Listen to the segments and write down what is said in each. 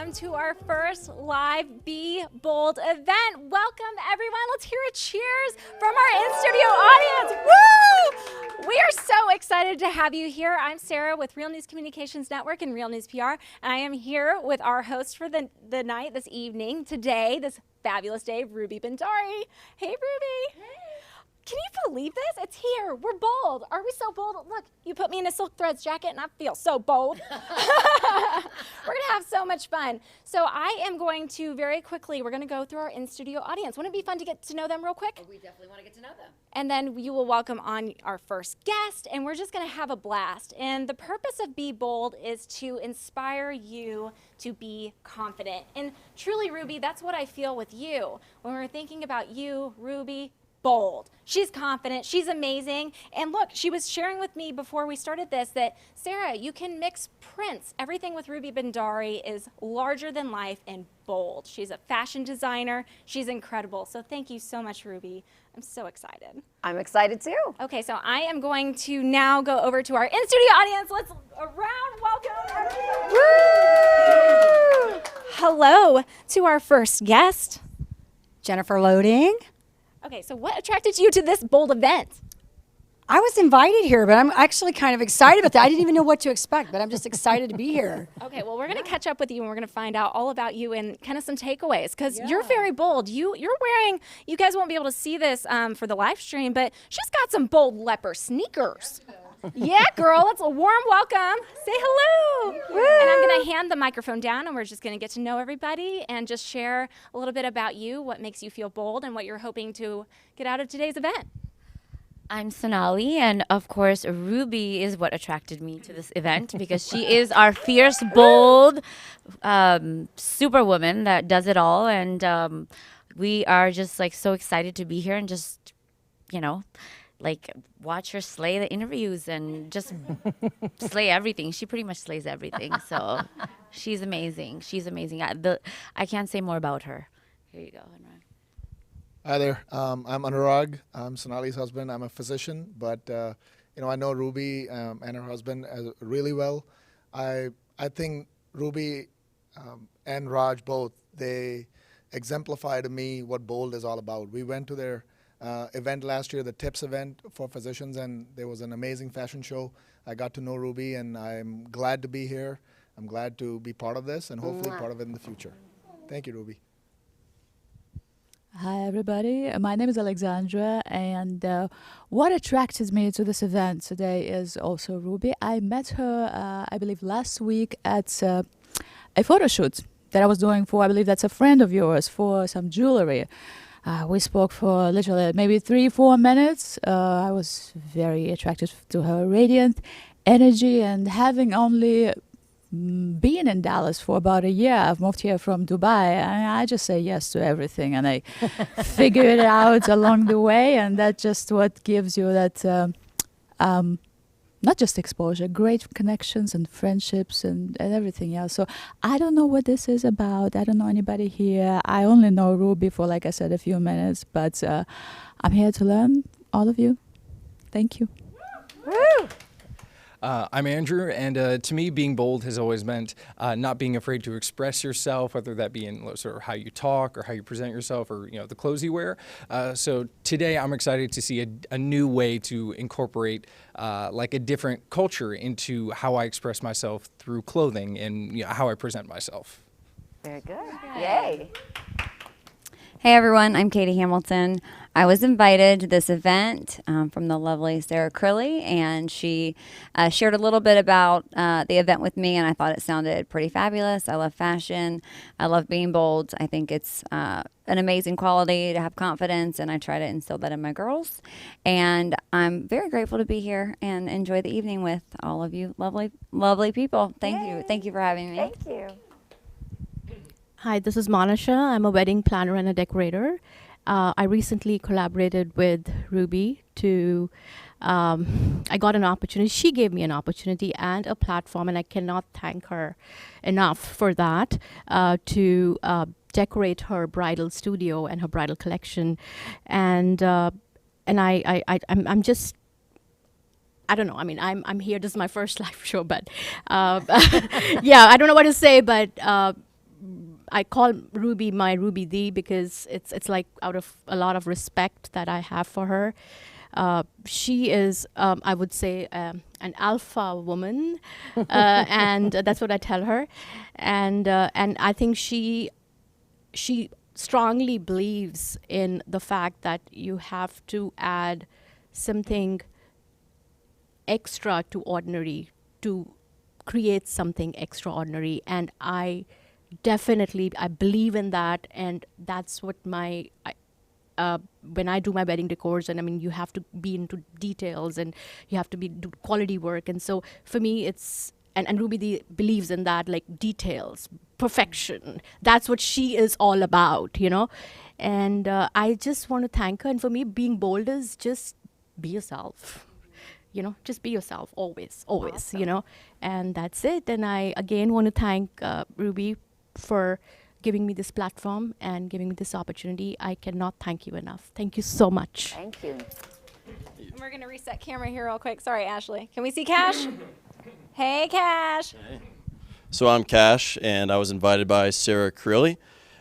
welcome to our first live Be Bold event. Welcome, everyone. Let's hear a cheers from our in-studio audience. Woo! We are so excited to have you here. I'm Sarah with Real News Communications Network and Real News PR, and I am here with our host for the night, this evening, today, this fabulous day, Ruby Bhandari. Hey, Ruby. Hey. Can you believe this? It's here. We're bold. Are we so bold? Look, you put me in a silk threads jacket and I feel so bold. We're going to have so much fun. So I am going to very quickly, we're going to go through our in-studio audience. Wouldn't it be fun to get to know them real quick? Oh, we definitely want to get to know them. And then you will welcome on our first guest, and we're just going to have a blast. And the purpose of Be Bold is to inspire you to be confident. And truly, Ruby, that's what I feel with you. When we're thinking about you, Ruby, bold. She's confident. She's amazing. And look, she was sharing with me before we started this that, Sarah, you can mix prints. Everything with Ruby Bhandari is larger than life and bold. She's a fashion designer. She's incredible. So thank you so much, Ruby. I'm so excited. I'm excited too. Okay, so I am going to now go over to our in-studio audience. Let's welcome. Woo! Hello to our first guest, Jennifer Loading. Okay, so what attracted you to this bold event? I was invited here, but I'm actually kind of excited about that. I didn't even know what to expect, but I'm just excited to be here. Okay, well, we're going to catch up with you and we're going to find out all about you and kind of some takeaways because you're very bold. You're wearing, you guys won't be able to see this for the live stream, but she's got some bold leopard sneakers. Yeah, girl, it's a warm welcome. Say hello. And I'm going to hand the microphone down and we're just going to get to know everybody and just share a little bit about you, what makes you feel bold and what you're hoping to get out of today's event. I'm Sonali, and of course, Ruby is what attracted me to this event because she is our fierce, bold superwoman that does it all. And we are just like so excited to be here and just, like watch her slay the interviews and just slay everything. She pretty much slays everything. So she's amazing. She's amazing. I can't say more about her. Here you go, Anurag. Hi there. I'm Anurag. I'm Sonali's husband. I'm a physician, but I know Ruby and her husband really well. I think Ruby and Raj both, they exemplify to me what bold is all about. We went to their event last year, the TIPS event for physicians, and there was an amazing fashion show. I got to know Ruby, and I'm glad to be here. I'm glad to be part of this and hopefully part of it in the future. Thank you, Ruby. Hi, everybody. My name is Alexandra, and what attracted me to this event today is also Ruby. I met her, I believe, last week at a photo shoot that I was doing for, I believe that's a friend of yours, for some jewelry. We spoke for literally maybe 3-4 minutes. I was very attracted to her radiant energy, and having only been in Dallas for about a year, I've moved here from Dubai, and I just say yes to everything, and I figure it out along the way, and that's just what gives you that not just exposure, great connections and friendships and everything else. So I don't know what this is about. I don't know anybody here. I only know Ruby for, like I said, a few minutes, but I'm here to learn, all of you. Thank you. Woo! I'm Andrew, and to me, being bold has always meant not being afraid to express yourself, whether that be in sort of how you talk or how you present yourself or the clothes you wear. So today, I'm excited to see a new way to incorporate like a different culture into how I express myself through clothing and how I present myself. Very good. Yay. Hey everyone, I'm Katy Hamilton. I was invited to this event from the lovely Sarah Crilly, and she shared a little bit about the event with me, and I thought it sounded pretty fabulous. I love fashion. I love being bold. I think it's an amazing quality to have confidence, and I try to instill that in my girls. And I'm very grateful to be here and enjoy the evening with all of you lovely, lovely people. Thank you. Thank you for having me. Thank you. Hi, this is Monisha. I'm a wedding planner and a decorator. I recently collaborated with Ruby to, I got an opportunity. She gave me an opportunity and a platform, and I cannot thank her enough for that, to decorate her bridal studio and her bridal collection. And I'm just, I don't know. I mean, I'm here. This is my first live show, but yeah, I don't know what to say, but I call Ruby my Ruby D because it's like out of a lot of respect that I have for her. She is, I would say, an alpha woman, and that's what I tell her. And I think she strongly believes in the fact that you have to add something extra to ordinary to create something extraordinary. And I believe in that, and that's what when I do my wedding decors, and I mean, you have to be into details and you have to do quality work. And so for me, it's, and Ruby believes in that, like details, perfection. That's what she is all about, you know? And I just want to thank her. And for me, being bold is just be yourself, you know, just be yourself always, Awesome. you know? And that's it. And I, again, want to thank Ruby for giving me this platform and giving me this opportunity. I cannot thank you enough. Thank you so much. Thank you. And we're going to reset camera here real quick. Sorry, Ashley. Can we see Cash? Hey, Cash. So I'm Cash, and I was invited by Sarah Crilly,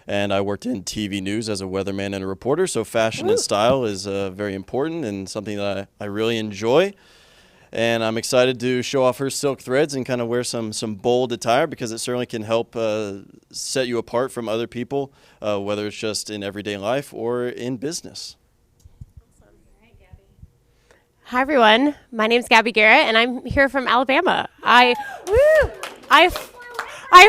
and I worked in TV news as a weatherman and a reporter, so fashion and style is very important and something that I really enjoy. And I'm excited to show off her silk threads and kind of wear some bold attire, because it certainly can help set you apart from other people, whether it's just in everyday life or in business. Hi everyone, my name's Gabi Guerra and I'm here from Alabama. I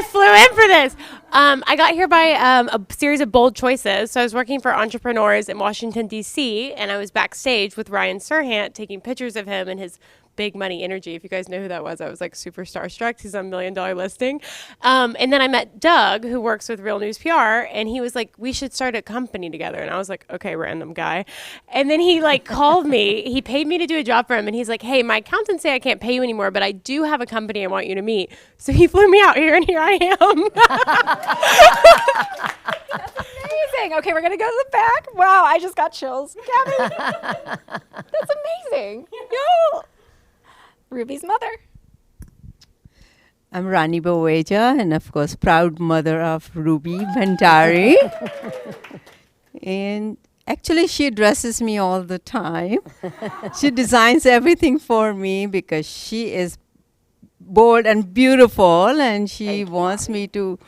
flew in for this. I got here by a series of bold choices. So I was working for entrepreneurs in Washington, D.C., and I was backstage with Ryan Serhant taking pictures of him and his big money energy. If you guys know who that was, I was like super starstruck. He's on $1 Million Listing. And then I met Doug, who works with Real News PR, and he was like, we should start a company together. And I was like, okay, random guy. And then he like called me, he paid me to do a job for him. And he's like, hey, my accountants say I can't pay you anymore, but I do have a company I want you to meet. So he flew me out here, and here I am. That's amazing. Okay, we're going to go to the back. Wow, I just got chills. Gabby, that's amazing. Yo. Ruby's mother. I'm Rani Baweja, and of course, proud mother of Ruby Bhandari. And actually, she dresses me all the time. She designs everything for me because she is bold and beautiful, and she wants me to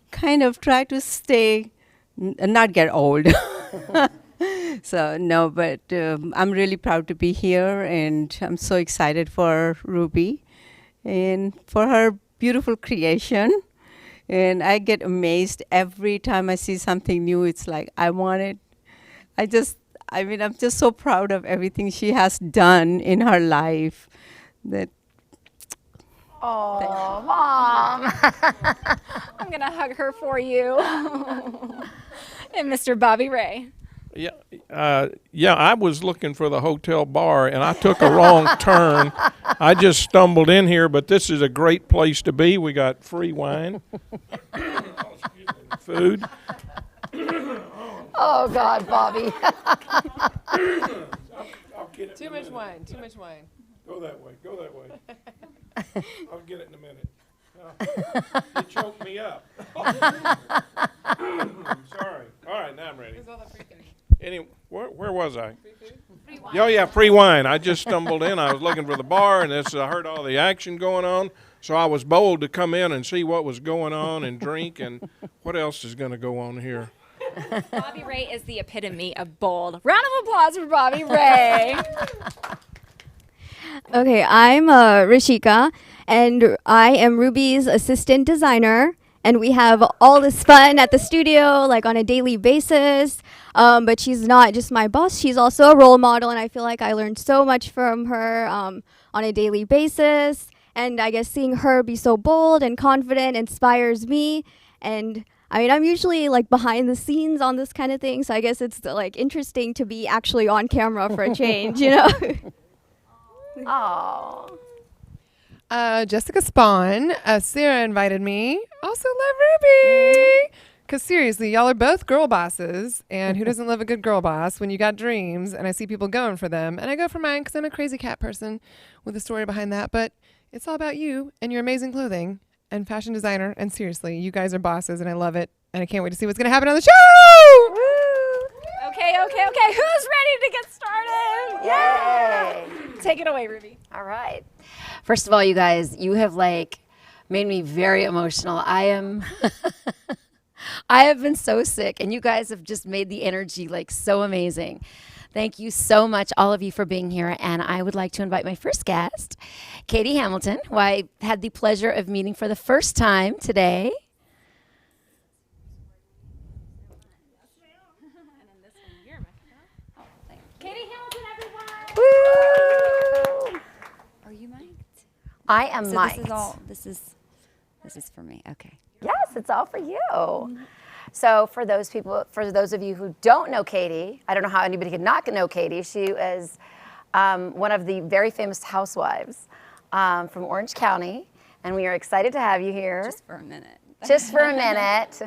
kind of try to stay, not get old. So no, but I'm really proud to be here, and I'm so excited for Ruby and for her beautiful creation. And I get amazed every time I see something new. It's like, I want it. I'm just so proud of everything she has done in her life. That. Oh, Mom. I'm going to hug her for you. And Mr. Bobby Ray. Yeah, I was looking for the hotel bar, and I took a wrong turn. I just stumbled in here, but this is a great place to be. We got free wine, food. Oh, God, Bobby. I'll get it Too much wine, too much wine. Go that way, go that way. I'll get it in a minute. You choked me up. Sorry. All right, now I'm ready. Where was I? Free wine. Oh, yeah, free wine. I just stumbled in. I was looking for the bar, and I heard all the action going on. So I was bold to come in and see what was going on and drink and what else is going to go on here. Bobby Ray is the epitome of bold. Round of applause for Bobby Ray. Okay, I'm Rishika, and I am Ruby's assistant designer. And we have all this fun at the studio, like on a daily basis. But she's not just my boss, she's also a role model. And I feel like I learned so much from her on a daily basis. And I guess seeing her be so bold and confident inspires me. And I mean, I'm usually like behind the scenes on this kind of thing. So I guess it's like interesting to be actually on camera for a change, you know? Oh. Jessica Spawn. Sarah invited me. Also love Ruby. Because seriously, y'all are both girl bosses. And who doesn't love a good girl boss when you got dreams? And I see people going for them. And I go for mine because I'm a crazy cat person with a story behind that. But it's all about you and your amazing clothing. and fashion designer. And seriously, you guys are bosses, and I love it. And I can't wait to see what's going to happen on the show. Okay. Who's ready to get started? Yay! Take it away, Ruby. All right. First of all, you guys, you have like made me very emotional. I have been so sick, and you guys have just made the energy like so amazing. Thank you so much, all of you, for being here. And I would like to invite my first guest, Katy Hamilton, who I had the pleasure of meeting for the first time today. Katy Hamilton, everyone. Woo! Are you mic'd? I am So mic'd. this is for me. Okay. Yes, it's all for you. So for those of you who don't know Katy, I don't know how anybody could not know Katy. She is one of the very famous housewives from Orange County, and we are excited to have you here. Just for a minute. Just for a minute.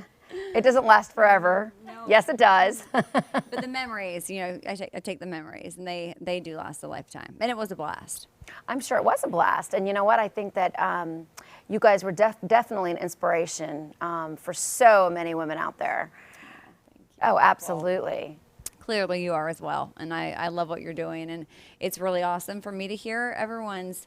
It doesn't last forever. No. Yes, it does. But the memories, I take the memories, and they do last a lifetime. And it was a blast. I'm sure it was a blast. And you know what? I think that you guys were definitely an inspiration for so many women out there. Oh, absolutely. Clearly you are as well. And I love what you're doing. And it's really awesome for me to hear everyone's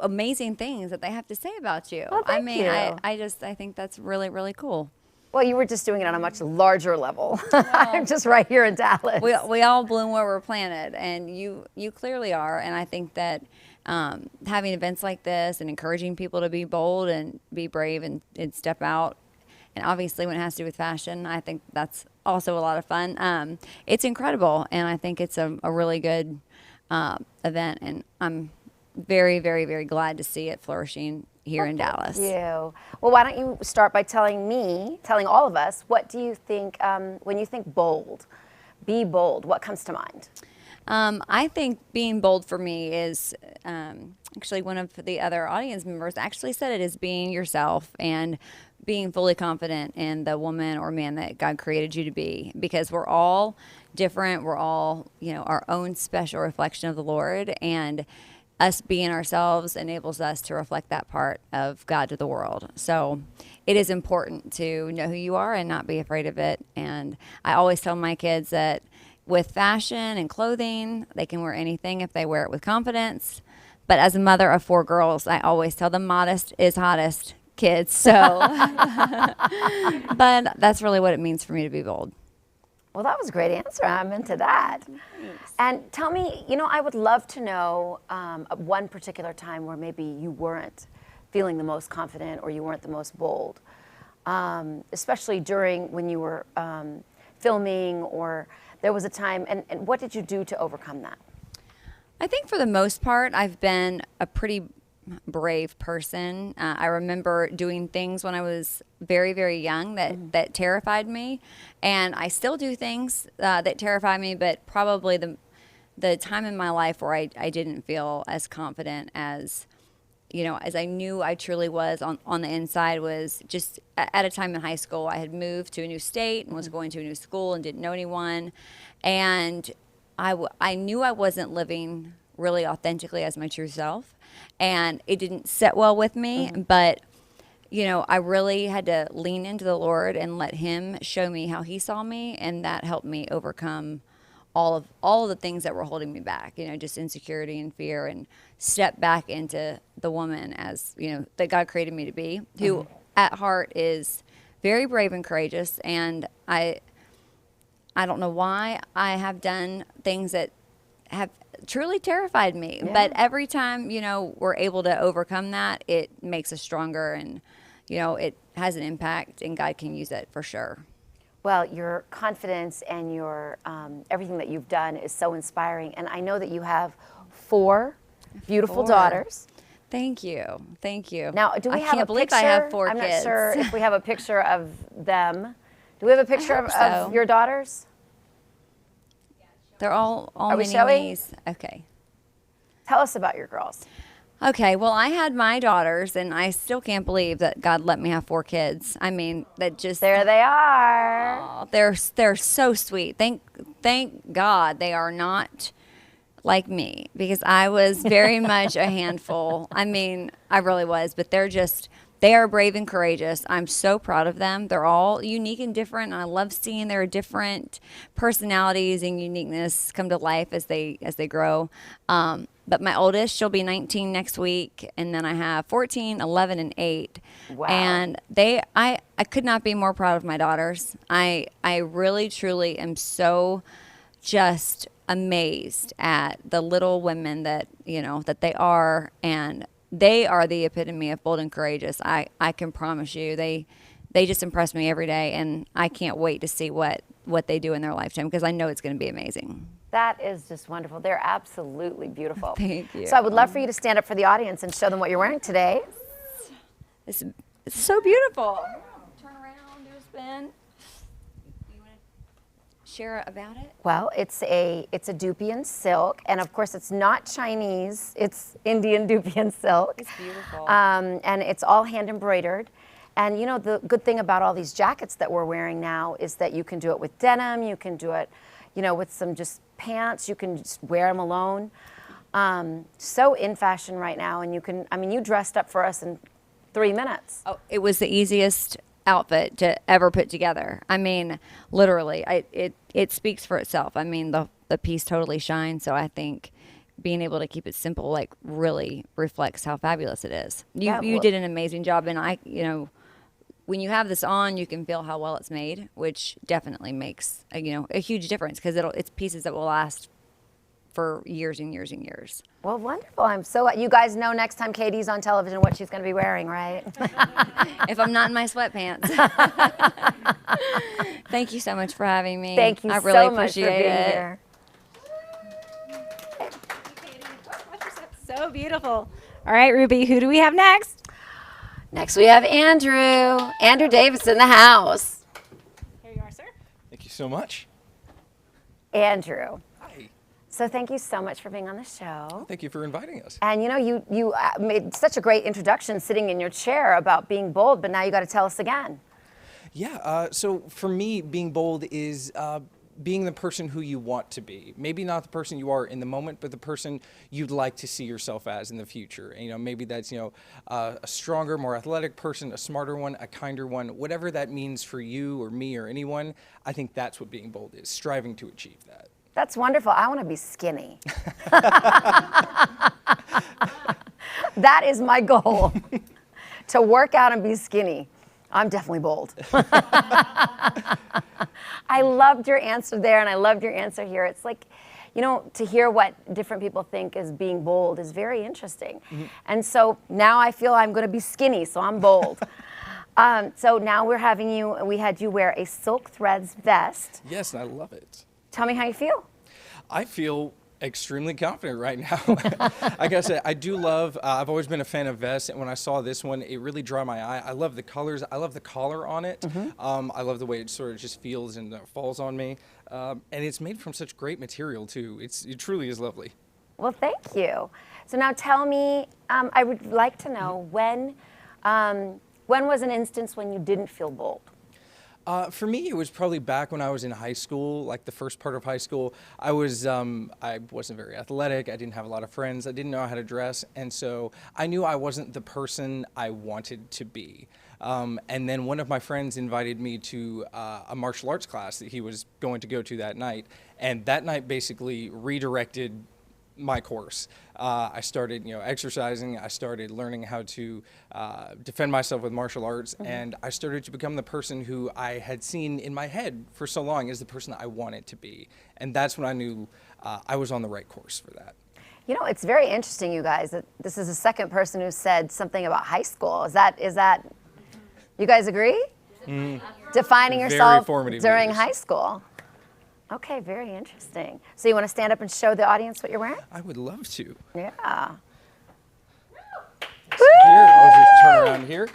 amazing things that they have to say about you. Well, thank you. I think that's really, really cool. Well, you were just doing it on a much larger level. I'm just right here in Dallas. We all bloom where we're planted, and you clearly are. And I think that having events like this and encouraging people to be bold and be brave and step out, and obviously when it has to do with fashion, I think that's also a lot of fun. It's incredible, and I think it's a really good event, and I'm very, very, very glad to see it flourishing here in Dallas. Thank you. Well, why don't you start by telling all of us, what do you think, when you think bold, be bold, what comes to mind? I think being bold for me is, actually one of the other audience members actually said it is being yourself and being fully confident in the woman or man that God created you to be, because we're all different. We're all, our own special reflection of the Lord, and us being ourselves enables us to reflect that part of God to the world. So it is important to know who you are and not be afraid of it. And I always tell my kids that with fashion and clothing, they can wear anything if they wear it with confidence. But as a mother of 4 girls, I always tell them modest is hottest, kids. So, but that's really what it means for me to be bold. Well, that was a great answer. I'm into that. Thanks. And tell me, I would love to know one particular time where maybe you weren't feeling the most confident or you weren't the most bold, especially during when you were filming, or there was a time, and what did you do to overcome that? I think for the most part, I've been a pretty brave person. I remember doing things when I was very, very young that terrified me, and I still do things that terrify me, but probably the time in my life where I didn't feel as confident as I knew I truly was on the inside was just at a time in high school. I had moved to a new state and was going to a new school and didn't know anyone, and I knew I wasn't living really authentically as my true self, and it didn't sit well with me. But I really had to lean into the Lord and let Him show me how He saw me, and that helped me overcome all of the things that were holding me back. Just insecurity and fear, and step back into the woman as that God created me to be, who at heart is very brave and courageous. And I don't know why I have done things that have truly terrified me. Yeah. But every time, we're able to overcome that, it makes us stronger, and, it has an impact, and God can use it for sure. Well, your confidence and your everything that you've done is so inspiring. And I know that you have 4 beautiful daughters. Thank you. Thank you. Now, do we have a picture? I can't believe I have 4 kids. I'm kids. not sure if we have a picture of them. Do we have a picture of your daughters? They're all Are we mini showing? me's. Okay. Tell us about your girls. Okay, well, I had my daughters, and I still can't believe that God let me have 4 kids. I mean, that just... There they are. Oh, they're so sweet. Thank God they are not like me, because I was very much a handful. I mean, I really was, but they are brave and courageous. I'm so proud of them. They're all unique and different, and I love seeing their different personalities and uniqueness come to life as they grow. But my oldest, she'll be 19 next week, and then I have 14, 11, and 8. Wow. And I could not be more proud of my daughters. I really, truly am so just amazed at the little women that they are, and they are the epitome of bold and courageous. I can promise you, they just impress me every day, and I can't wait to see what they do in their lifetime, because I know it's going to be amazing. That is just wonderful. They're absolutely beautiful. Thank you. So I would love for you to stand up for the audience and show them what you're wearing today. It's so beautiful. Turn around, do a spin. You want to share about it? Well, it's a Dupian silk, and of course it's not Chinese. It's Indian Dupian silk. It's beautiful. And it's all hand embroidered. And you know, the good thing about all these jackets that we're wearing now is that you can do it with denim, you can do it, with some just pants, you can just wear them alone. So in fashion right now, and you dressed up for us in 3 minutes. Oh, it was the easiest outfit to ever put together. I mean, literally, it speaks for itself. I mean, the piece totally shines, so I think being able to keep it simple, really reflects how fabulous it is. You did an amazing job, and when you have this on, you can feel how well it's made, which definitely makes a huge difference, because it's pieces that will last for years and years and years. Well, wonderful. You guys know next time Katie's on television what she's going to be wearing, right? If I'm not in my sweatpants. Thank you so much for having me. Thank you I really so much appreciate for being it. here. So beautiful. All right, Ruby, who do we have next? Next we have Andrew. Andrew Davis in the house. Here you are, sir. Thank you so much. Andrew. Hi. So thank you so much for being on the show. Thank you for inviting us. And you made such a great introduction sitting in your chair about being bold, but now you got to tell us again. Yeah, so for me, being bold is being the person who you want to be. Maybe not the person you are in the moment, but the person you'd like to see yourself as in the future. And, maybe that's, a stronger, more athletic person, a smarter one, a kinder one, whatever that means for you or me or anyone. I think that's what being bold is, striving to achieve that. That's wonderful. I want to be skinny. That is my goal, to work out and be skinny. I'm definitely bold. I loved your answer there, and I loved your answer here. It's like, to hear what different people think is being bold is very interesting. Mm-hmm. And so now I feel I'm going to be skinny, so I'm bold. So now we had you wear a silk threads vest. Yes, and I love it. Tell me how you feel. I feel extremely confident right now. Like I said, I do love, I've always been a fan of vests, and when I saw this one, it really drew my eye. I love the colors. I love the collar on it. Mm-hmm. I love the way it sort of just feels and falls on me. And it's made from such great material, too. It truly is lovely. Well, thank you. So now tell me, I would like to know when was an instance when you didn't feel bold? For me, it was probably back when I was in high school, like the first part of high school. I wasn't very athletic. I didn't have a lot of friends. I didn't know how to dress. And so I knew I wasn't the person I wanted to be. And then one of my friends invited me to a martial arts class that he was going to go to that night. And that night basically redirected my course. I started, exercising. I started learning how to defend myself with martial arts, mm-hmm. and I started to become the person who I had seen in my head for so long as the person I wanted to be. And that's when I knew I was on the right course for that. It's very interesting, you guys, that this is the second person who said something about high school. Is that you guys agree? Mm. Defining yourself during years. High school. Okay, very interesting. So you want to stand up and show the audience what you're wearing? I would love to. Yeah. Here, I'll just turn around here.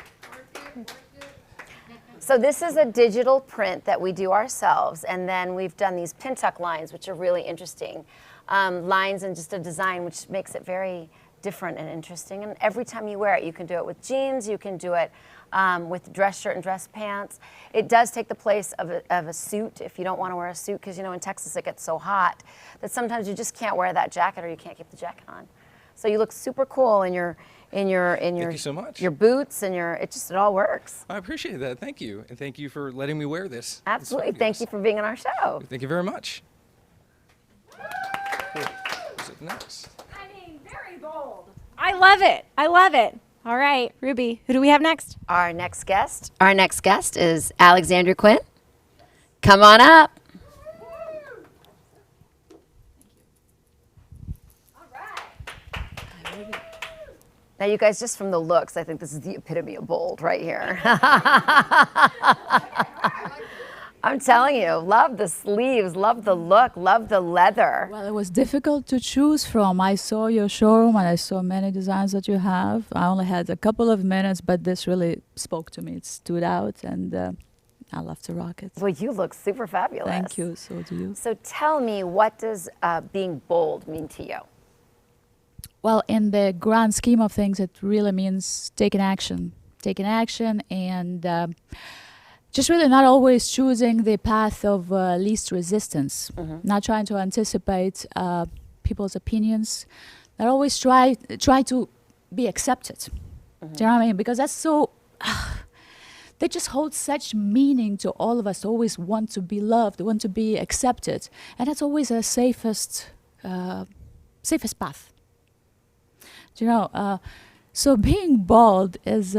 So this is a digital print that we do ourselves, and then we've done these pin tuck lines, which are really interesting. Lines and just a design which makes it very different and interesting. And every time you wear it, you can do it with jeans, you can do it with dress shirt and dress pants. It does take the place of a suit if you don't want to wear a suit, because you know in Texas it gets so hot that sometimes you just can't wear that jacket or you can't keep the jacket on. So you look super cool in your Thank you so much. your boots and it all works. I appreciate that. Thank you. And thank you for letting me wear this. Absolutely. Thank you for being on our show. Thank you very much. Nice. I mean, very bold. I love it. I love it. All right, Ruby, who do we have next? Our next guest is Alexandra Quinn. Come on up. Now, you guys, just from the looks, I think this is the epitome of bold right here. I'm telling you, love the sleeves, love the look, love the leather. Well, it was difficult to choose from. I saw your showroom and I saw many designs that you have. I only had a couple of minutes, but this really spoke to me. It stood out, and I love to rock it. Well, you look super fabulous. Thank you. So do you. So tell me, what does being bold mean to you? Well, in the grand scheme of things, it really means taking action. Taking action and just really not always choosing the path of least resistance. Not trying to anticipate people's opinions. Not always try to be accepted. Do you know what I mean? Because that's so... they just hold such meaning to all of us. Always want to be loved, want to be accepted. And that's always the safest path. You know, so being bold is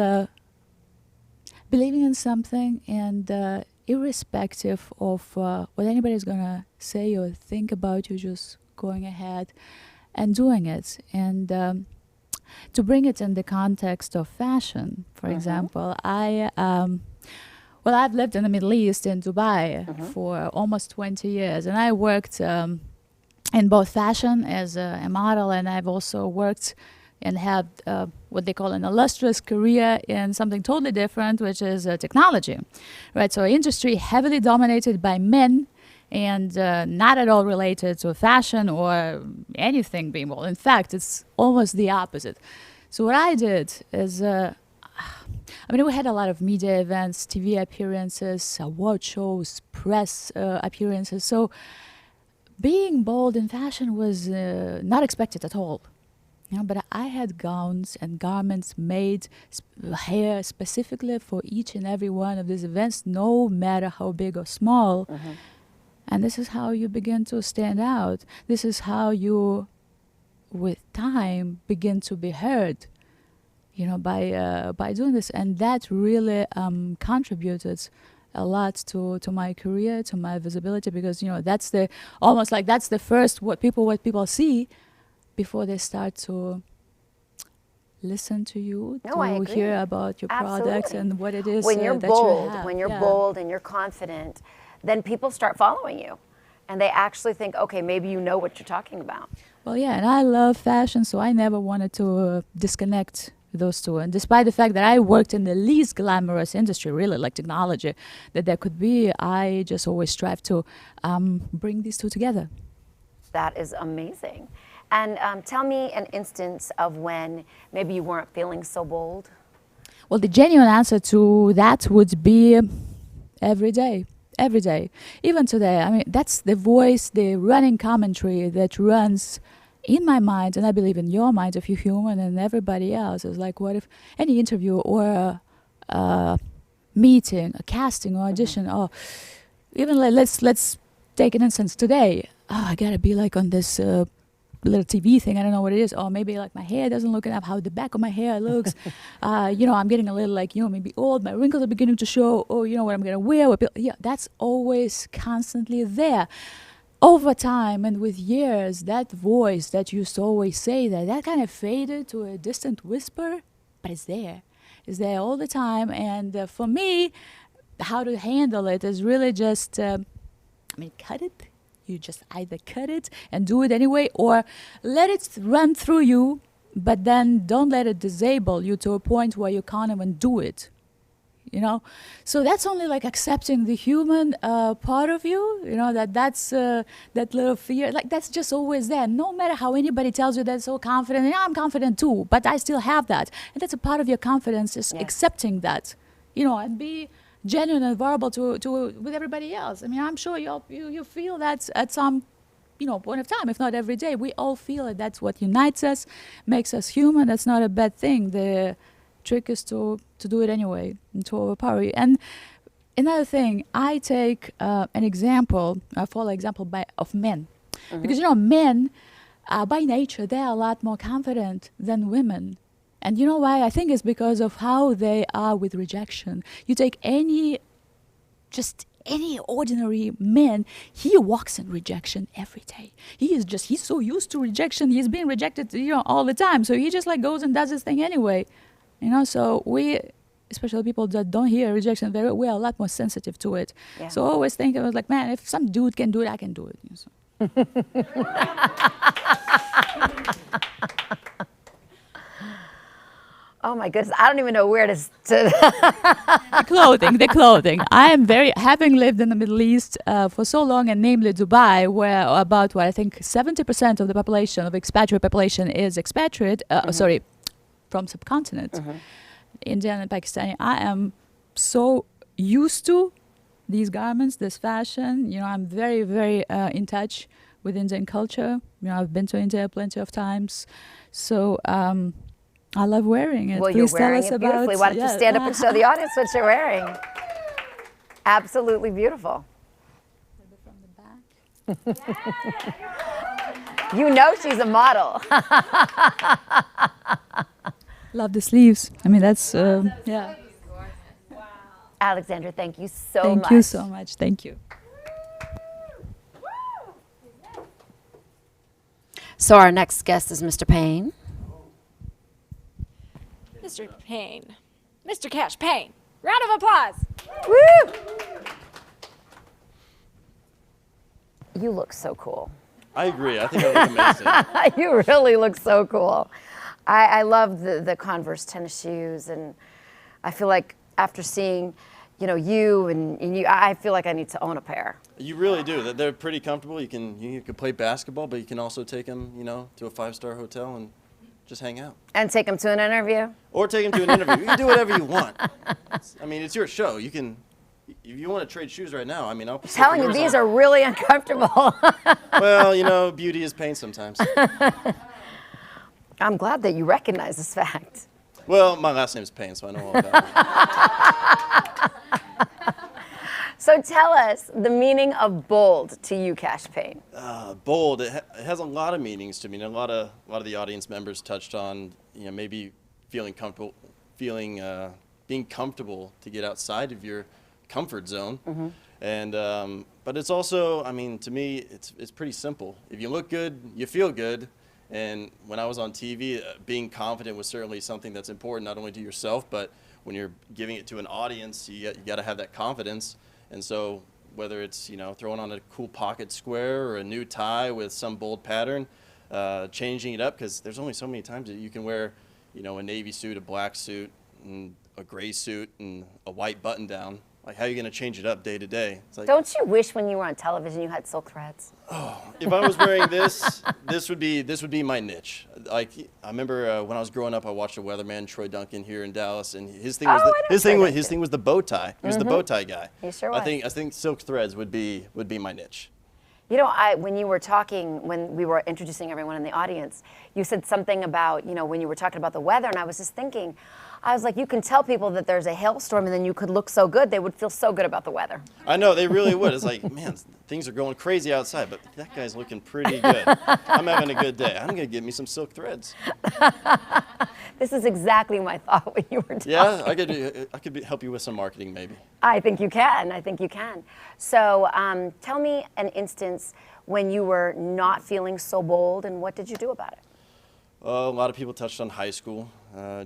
believing in something, and irrespective of what anybody's gonna say or think about you, just going ahead and doing it. And to bring it in the context of fashion, for example, I've lived in the Middle East, in Dubai, for almost 20 years, and I worked in both fashion as a model, and I've also worked and had what they call an illustrious career in something totally different, which is technology, right? So industry heavily dominated by men, and not at all related to fashion or anything being bold. In fact, it's almost the opposite. So what I did is, we had a lot of media events, TV appearances, award shows, press appearances. So being bold in fashion was not expected at all. You know, but I had gowns and garments made, hair specifically for each and every one of these events, no matter how big or small. And this is how you begin to stand out. This is how you, with time, begin to be heard, you know, by doing this. And that really contributed a lot to my career, to my visibility, because, you know, that's the first what people see before they start to listen to you, to hear about your products and what it is when you're that bold, you have. When you're bold and you're confident, then people start following you. And they actually think, okay, maybe you know what you're talking about. Well, yeah, and I love fashion, so I never wanted to disconnect those two. And despite the fact that I worked in the least glamorous industry, really, like technology, that there could be, I just always strive to bring these two together. That is amazing. And tell me an instance of when maybe you weren't feeling so bold. Well, the genuine answer to that would be every day. Every day. Even today. I mean, that's the voice, the running commentary that runs in my mind, and I believe in your mind if you're human, and everybody else. It's like, what if any interview or a meeting, a casting or audition, or even like, let's take an instance today. Oh, I gotta be like on this little TV thing, I don't know what it is, or maybe like my hair doesn't look enough, how the back of my hair looks. You know, I'm getting a little like, you know, maybe old, my wrinkles are beginning to show, or you know what I'm gonna wear. Yeah, that's always constantly there. Over time and with years, that voice that used to always say that kind of faded to a distant whisper, but it's there. It's there all the time. And for me, how to handle it is really just, cut it. You just either cut it and do it anyway, or let it run through you, but then don't let it disable you to a point where you can't even do it. you know. So that's only like accepting the human part of you, you know, that's that little fear, like that's just always there. No matter how anybody tells you they're so confident, yeah, I'm confident too, but I still have that. And that's a part of your confidence, is accepting that, you know, and be genuine and vulnerable to with everybody else. I mean, I'm sure you feel that at some, you know, point of time, if not every day. We all feel it. That's what unites us, makes us human. That's not a bad thing. The trick is to do it anyway and to overpower you. And another thing, I take an example, I follow example of men. Because, you know, men, by nature, they're a lot more confident than women. And you know why? I think it's because of how they are with rejection. You take any ordinary man, he walks in rejection every day. He's so used to rejection. He's being rejected, you know, all the time. So he just like goes and does his thing anyway. You know, so we, especially people that don't hear rejection very well, we are a lot more sensitive to it. Yeah. So I always think, I was like, man, if some dude can do it, I can do it. You know, so. Oh my goodness, I don't even know where to. The clothing. I am having lived in the Middle East for so long, and namely Dubai, where about, I think 70% of the population, of expatriate population, is expatriate, from subcontinent, Indian and Pakistani. I am so used to these garments, this fashion. You know, I'm very, very in touch with Indian culture. You know, I've been to India plenty of times. So, I love wearing it. Well, Please you're wearing tell us it beautifully. Why don't you stand up and show the audience what you're wearing? Absolutely beautiful. From the back. You know she's a model. Love the sleeves. I mean, that's, yeah. Wow. Alexandra, thank you so much. Thank you so much. Thank you. So our next guest is Mr. Payne. Mr. Payne. Mr. Cash Payne. Round of applause. Woo! You look so cool. I agree. I think I look amazing. You really look so cool. I love the Converse tennis shoes, and I feel like after seeing, you know, you and you, I feel like I need to own a pair. You really do. They're pretty comfortable. You can play basketball, but you can also take them, you know, to a 5-star hotel and just hang out. And take them to an interview? Or take them to an interview. You can do whatever you want. I mean, it's your show. You can, if you want to trade shoes right now, I mean, I'll put telling you, these are really uncomfortable. Well, you know, beauty is pain sometimes. I'm glad that you recognize this fact. Well, my last name is Payne, so I know all about it. So tell us the meaning of bold to you, Cash Payne. Bold, it has a lot of meanings to me. And a lot of the audience members touched on, you know, maybe feeling comfortable, being comfortable to get outside of your comfort zone. Mm-hmm. And but it's also, I mean, to me, it's pretty simple. If you look good, you feel good. And when I was on TV, being confident was certainly something that's important, not only to yourself, but when you're giving it to an audience, you got to have that confidence. And so whether it's, you know, throwing on a cool pocket square or a new tie with some bold pattern, changing it up, because there's only so many times that you can wear, you know, a navy suit, a black suit, and a gray suit, and a white button down. Like, how are you going to change it up day to day? It's like, don't you wish when you were on television you had silk threads? Oh, if I was wearing this, this would be my niche. Like, I remember when I was growing up, I watched a weatherman, Troy Duncan, here in Dallas, and his thing was his thing was the bow tie. He was the bow tie guy. He sure was. I think silk threads would be my niche. You know, when you were talking, when we were introducing everyone in the audience, you said something about, you know, when you were talking about the weather, and I was just thinking, I was like, you can tell people that there's a hailstorm and then you could look so good. They would feel so good about the weather. I know, they really would. It's like, man, things are going crazy outside, but that guy's looking pretty good. I'm having a good day. I'm going to get me some silk threads. This is exactly my thought when you were talking. Yeah, I could help you with some marketing maybe. I think you can. I think you can. So tell me an instance when you were not feeling so bold, and what did you do about it? A lot of people touched on high school,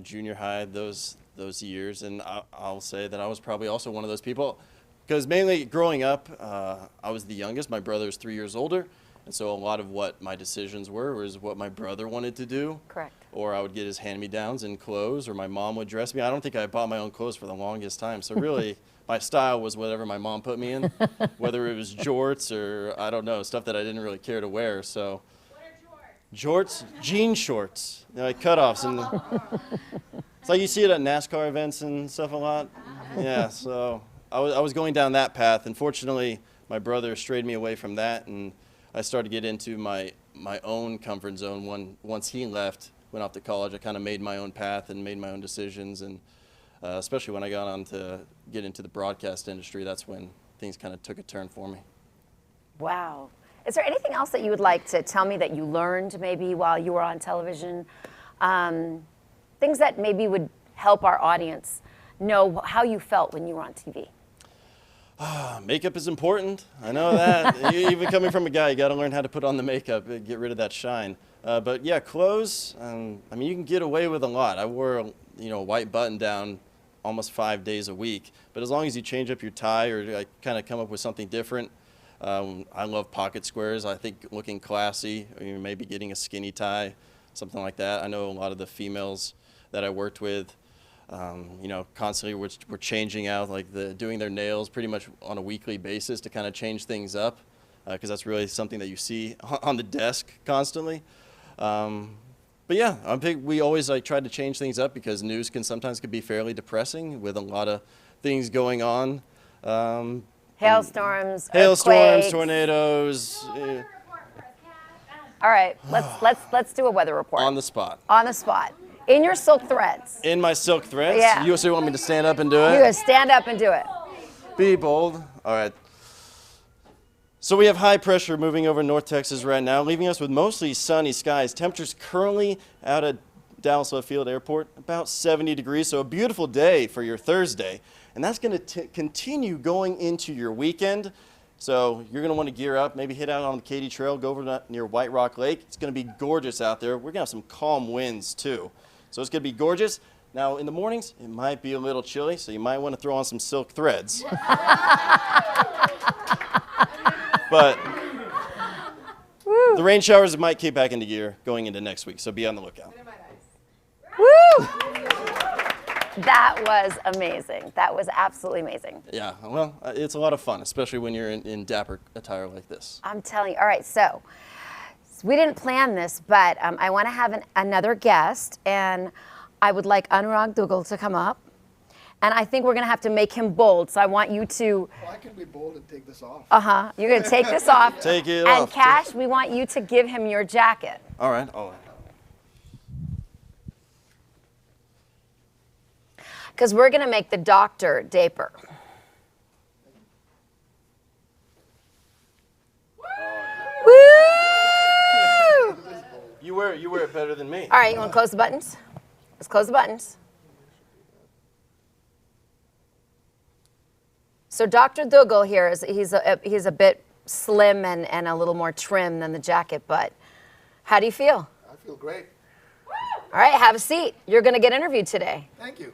junior high, those years, and I'll say that I was probably also one of those people, because mainly growing up, I was the youngest. My brother is 3 years older, And so a lot of what my decisions were was what my brother wanted to do. Correct. Or I would get his hand-me-downs in clothes, or my mom would dress me. I don't think I bought my own clothes for the longest time. So really, my style was whatever my mom put me in, whether it was jorts or, I don't know, stuff that I didn't really care to wear. So, what are jorts? Jorts, jean shorts, like cutoffs. And it's like you see it at NASCAR events and stuff a lot. Yeah, so I was going down that path. Unfortunately, my brother strayed me away from that, and I started to get into my own comfort zone. Once he left, went off to college, I kind of made my own path and made my own decisions. And especially when I got on to get into the broadcast industry, that's when things kind of took a turn for me. Wow. Is there anything else that you would like to tell me that you learned maybe while you were on television? Things that maybe would help our audience know how you felt when you were on TV? Makeup is important. I know that. Even coming from a guy, you got to learn how to put on the makeup, get rid of that shine. But yeah, clothes. I mean, you can get away with a lot. I wore a white button down almost 5 days a week. But as long as you change up your tie or kind of come up with something different, I love pocket squares. I think looking classy, or maybe getting a skinny tie, something like that. I know a lot of the females that I worked with. Constantly we're changing out, doing their nails pretty much on a weekly basis to kind of change things up, because that's really something that you see on the desk constantly. But yeah, we always tried to change things up because news sometimes be fairly depressing with a lot of things going on. Hailstorms, hailstorms, tornadoes. All right, let's do a weather report. On the spot. On the spot. In your silk threads. In my silk threads? Yeah. You also want me to stand up and do it? You gotta stand up and do it. Be bold. All right. So we have high pressure moving over North Texas right now, leaving us with mostly sunny skies. Temperatures currently out at Dallas Love Field Airport, about 70 degrees. So a beautiful day for your Thursday. And that's going to continue going into your weekend. So you're going to want to gear up, maybe hit out on the Katy Trail, go over near White Rock Lake. It's going to be gorgeous out there. We're going to have some calm winds too. So it's going to be gorgeous. Now in the mornings, it might be a little chilly, so you might want to throw on some silk threads. But the rain showers might kick back into gear going into next week, so be on the lookout. Woo! That was amazing. That was absolutely amazing. Yeah, well, it's a lot of fun, especially when you're in dapper attire like this. I'm telling you. All right, so we didn't plan this, but I want to have another guest, and I would like Anurag Duggal to come up. And I think we're going to have to make him bold, so I want you to... Well, I can be bold and take this off. Uh-huh. You're going to take this off. Take it off. And Cash, we want you to give him your jacket. All right. All right. Because we're going to make the doctor Daper. Woo! You wear it better than me. All right, you want to close the buttons? Let's close the buttons. So Dr. Duggal here he's a bit slim and a little more trim than the jacket, but how do you feel? I feel great. All right, have a seat. You're going to get interviewed today. Thank you.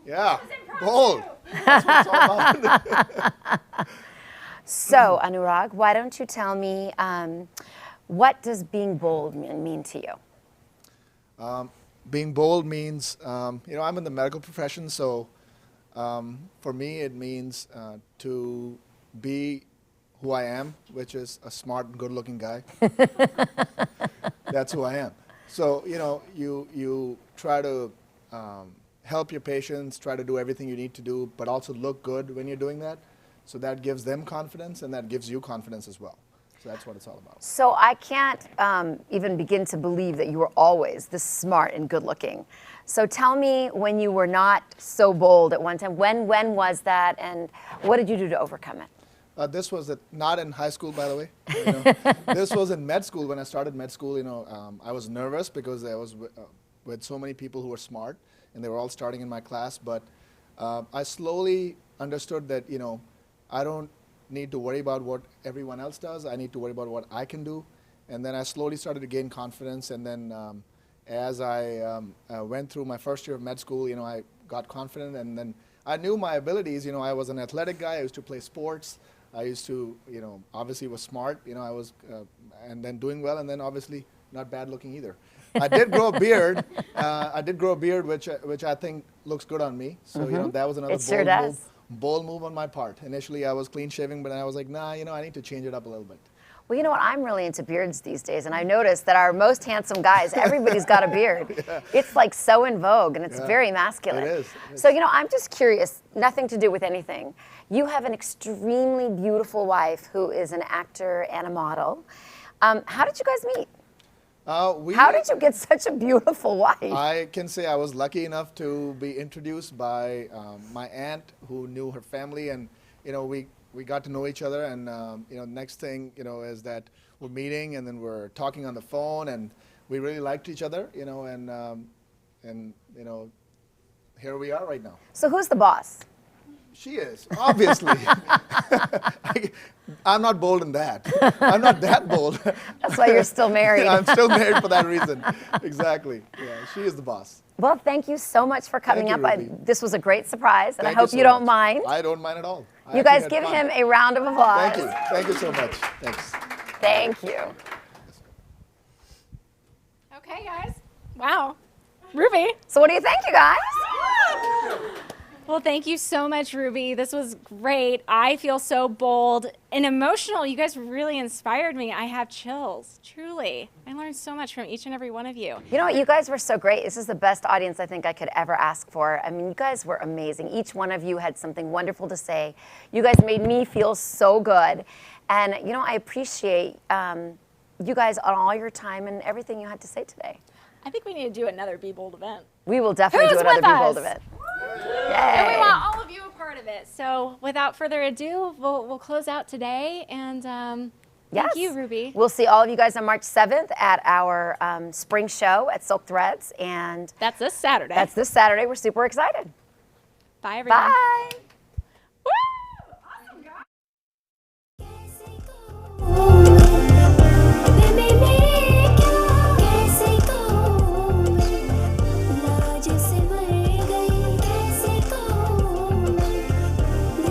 Yeah, bold. That's what it's all about. So, Anurag, why don't you tell me, what does being bold mean to you? Being bold means, I'm in the medical profession, so for me it means to be who I am, which is a smart and good-looking guy. That's who I am. So, you try to help your patients, try to do everything you need to do, but also look good when you're doing that. So that gives them confidence, and that gives you confidence as well. So that's what it's all about. So I can't even begin to believe that you were always this smart and good-looking. So tell me when you were not so bold at one time. When was that, and what did you do to overcome it? This was not in high school, by the way. This was in med school. When I started med school, I was nervous because I was with so many people who were smart, and they were all starting in my class. But I slowly understood that, I don't need to worry about what everyone else does. I need to worry about what I can do. And then I slowly started to gain confidence. And then as I went through my first year of med school, I got confident. And then I knew my abilities. I was an athletic guy. I used to play sports. I used to, obviously was smart. I was, and then doing well, and then obviously not bad looking either. I did grow a beard. Which I think looks good on me. So that was another It sure bold does. move. Bold move on my part. Initially, I was clean shaving, but then I was like, nah, I need to change it up a little bit. Well, you know what? I'm really into beards these days, and I noticed that our most handsome guys, everybody's got a beard. Yeah. It's like so in vogue, and it's Yeah. very masculine. It is. So, I'm just curious, nothing to do with anything. You have an extremely beautiful wife who is an actor and a model. How did you guys meet? How did you get such a beautiful wife? I can say I was lucky enough to be introduced by my aunt who knew her family, and we got to know each other, and next thing is that we're meeting, and then we're talking on the phone, and we really liked each other, and here we are right now. So who's the boss? She is, obviously. I'm not bold in that. I'm not that bold. That's why you're still married. I'm still married for that reason. Exactly. Yeah, she is the boss. Well, thank you so much for coming Thank up. you, Ruby. This was a great surprise, and Thank I hope so you don't much. mind. I don't mind at all. You guys give him a round of applause. Thank you. Thank you so much. Thanks. Thank you. Okay, guys. Wow. Ruby. So what do you think, you guys? Well, thank you so much, Ruby. This was great. I feel so bold and emotional. You guys really inspired me. I have chills, truly. I learned so much from each and every one of you. You know what? You guys were so great. This is the best audience I think I could ever ask for. I mean, you guys were amazing. Each one of you had something wonderful to say. You guys made me feel so good. And, I appreciate you guys on all your time and everything you had to say today. I think we need to do another Be Bold event. We will definitely Who's do another with Be Bold us? event. And we Yay. want all of you a part of it. So without further ado, we'll close out today. And thank you, Ruby. We'll see all of you guys on March 7th at our spring show at Silk Threads. And that's this Saturday. That's this Saturday. We're super excited. Bye, everyone. Bye.